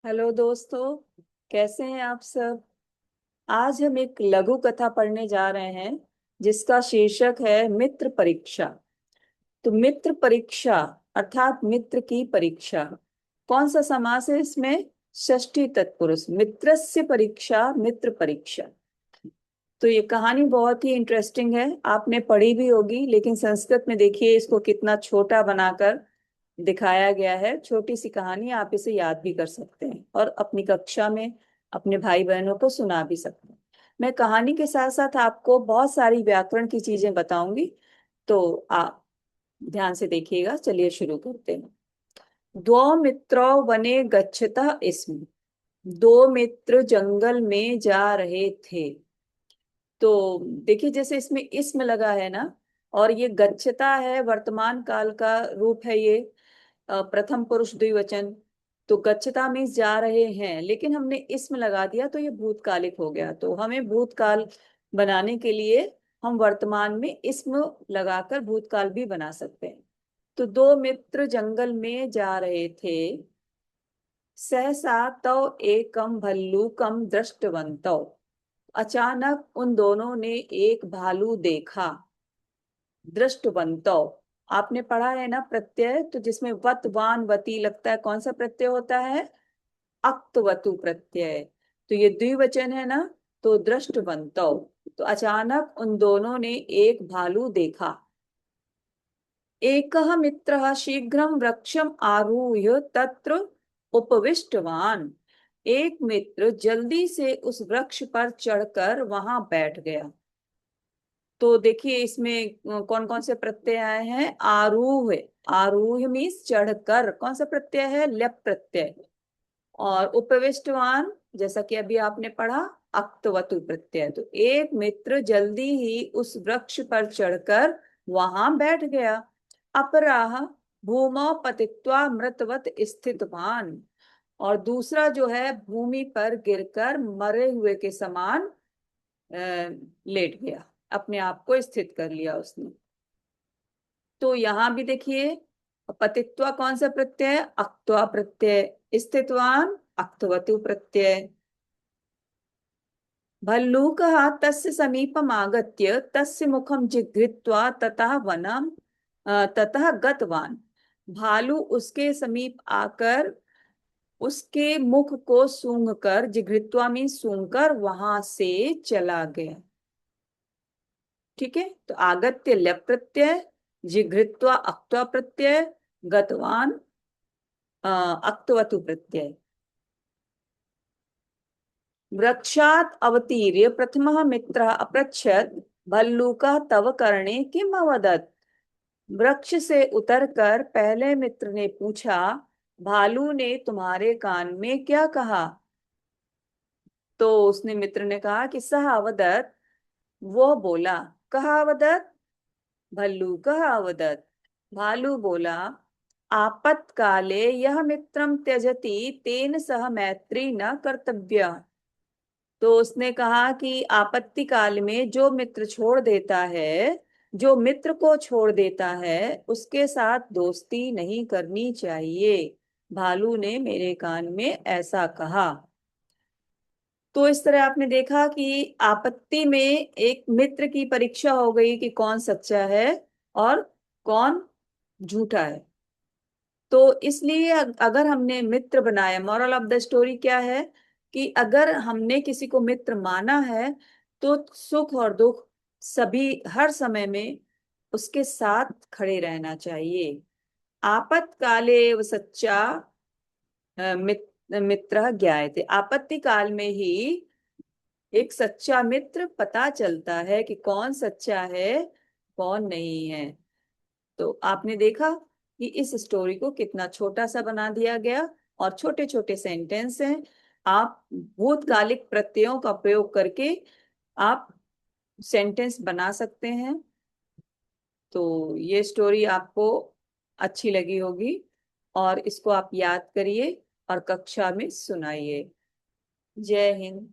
Hello दोस्तों, कैसे हैं आप सब। आज हम एक लघु कथा पढ़ने जा रहे हैं जिसका शीर्षक है मित्र परीक्षा। तो मित्र परीक्षा अर्थात मित्र की परीक्षा। कौन सा समास है इसमें? षष्ठी तत्पुरुष, मित्रस्य परीक्षा, मित्र परीक्षा। तो ये कहानी बहुत ही इंटरेस्टिंग है, आपने पढ़ी भी होगी, लेकिन संस्कृत में देखिए इसको कितना छोटा बनाकर दिखाया गया है। छोटी सी कहानी, आप इसे याद भी कर सकते हैं और अपनी कक्षा में अपने भाई बहनों को सुना भी सकते हैं। मैं कहानी के साथ साथ आपको बहुत सारी व्याकरण की चीजें बताऊंगी, तो आप ध्यान से देखिएगा। चलिए शुरू करते हैं। द्वौ मित्रौ वने गच्छतः स्म। दो मित्र जंगल में जा रहे थे। तो देखिए, जैसे इसमें इसमें लगा है ना, और ये गच्छता है, वर्तमान काल का रूप है ये, प्रथम पुरुष द्विवचन। तो गच्छता मीन्स जा रहे हैं, लेकिन हमने इसमें लगा दिया तो ये भूतकालिक हो गया। तो हमें भूतकाल बनाने के लिए हम वर्तमान में इसमें लगाकर भूतकाल भी बना सकते हैं। तो दो मित्र जंगल में जा रहे थे। सहसा तौ एकम भल्लूकम दृष्टवन्तौ। अचानक उन दोनों ने एक भालू देखा। दृष्टवंतो, आपने पढ़ा है ना प्रत्यय, तो जिसमें वत वान वती लगता है, कौन सा प्रत्यय होता है? अक्तवतु प्रत्यय। तो ये द्विवचन है ना, तो दृष्टवंतो। तो अचानक उन दोनों ने एक भालू देखा। एकः मित्रः शीघ्रं वृक्षम आरुह्य तत्र उपविष्टवान। एक मित्र जल्दी से उस वृक्ष पर चढ़कर वहां बैठ गया। तो देखिए इसमें कौन कौन से प्रत्यय आए हैं? आरूह। आरूह मीन्स चढ़कर, कौन सा प्रत्यय है? लप प्रत्यय। और उपविष्टवान, जैसा कि अभी आपने पढ़ा, अक्तवतु प्रत्यय। तो एक मित्र जल्दी ही उस वृक्ष पर चढ़कर वहां बैठ गया। अपराह भूमौ पतित्वा मृतवत स्थितवान। और दूसरा जो है, भूमि पर गिरकर मरे हुए के समान लेट गया, अपने आप को स्थित कर लिया उसने। तो यहां भी देखिए, पतित्वा कौन सा प्रत्यय? अक्त्वा प्रत्यय। स्थितवान अक्तवतु प्रत्यय। भल्लूकः तस्य समीपम् आगत्य तस्य मुखं जिघ्रित्वा ततः वनम ततः गतवान। भालू उसके समीप आकर उसके मुख को सूंघकर, जिघ्रित्वा में सूंघकर वहां से चला गया। ठीक है, तो आगत्य लप प्रत्यय, जिघृत्वा अक्त्वा प्रत्यय, गतवान अक्तवतु प्रत्यय। वृक्षात् अवतीर्य प्रथमः मित्रः अपृच्छत् भल्लूकः तव कर्णे किम अवदत्। वृक्ष से उतरकर पहले मित्र ने पूछा, भालू ने तुम्हारे कान में क्या कहा? तो उसने, मित्र ने कहा कि सह अवदत्, वो बोला। कहा अवदत्? भल्लू कहा अवदत्, भालू बोला। आपत्काले यह मित्रम त्यजति तेन सह मैत्री न कर्तव्य। तो उसने कहा कि आपत्ति काल में जो मित्र छोड़ देता है, जो मित्र को छोड़ देता है, उसके साथ दोस्ती नहीं करनी चाहिए। भालू ने मेरे कान में ऐसा कहा। तो इस तरह आपने देखा कि आपत्ति में एक मित्र की परीक्षा हो गई कि कौन सच्चा है और कौन झूठा है। तो इसलिए अगर हमने मित्र बनाया, मॉरल ऑफ द स्टोरी क्या है कि अगर हमने किसी को मित्र माना है, तो सुख और दुख सभी हर समय में उसके साथ खड़े रहना चाहिए। आपत्काले वो सच्चा मित्र ज्ञायते। आपत्ति काल में ही एक सच्चा मित्र पता चलता है कि कौन सच्चा है, कौन नहीं है। तो आपने देखा कि इस स्टोरी को कितना छोटा सा बना दिया गया, और छोटे छोटे सेंटेंस हैं। आप भूतकालिक प्रत्ययों का प्रयोग करके आप सेंटेंस बना सकते हैं। तो ये स्टोरी आपको अच्छी लगी होगी, और इसको आप याद करिए और कक्षा में सुनाइए। जय हिंद।